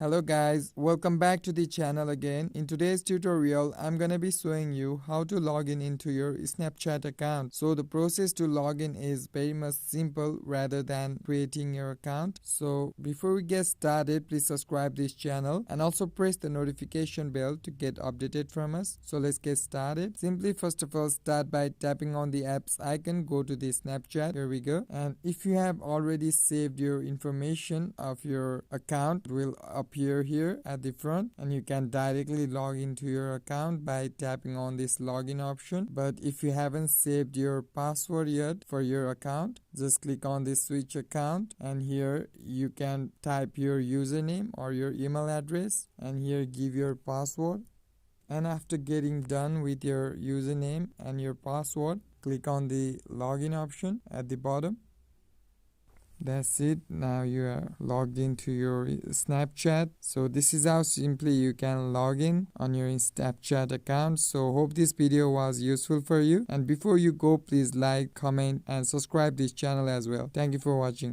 Hello guys, welcome back to the channel again. In today's tutorial, I'm gonna be showing you how to log in into your Snapchat account. So the process to log in is very much simple rather than creating your account. So before we get started, please subscribe this channel and also press the notification bell to get updated from us. So let's get started. Simply first of all start by tapping on the apps icon, go to the Snapchat, here we go. And if you have already saved your information of your account, it will appear here at the front and you can directly log into your account by tapping on this login option. But if you haven't saved your password yet for your account, just click on this switch account and here you can type your username or your email address and here give your password. And after getting done with your username and your password, click on the login option at the bottom. That's it. Now you are logged into your Snapchat. So this is how simply you can log in on your Snapchat account. So hope this video was useful for you. And before you go, please like, comment and subscribe this channel as well. Thank you for watching.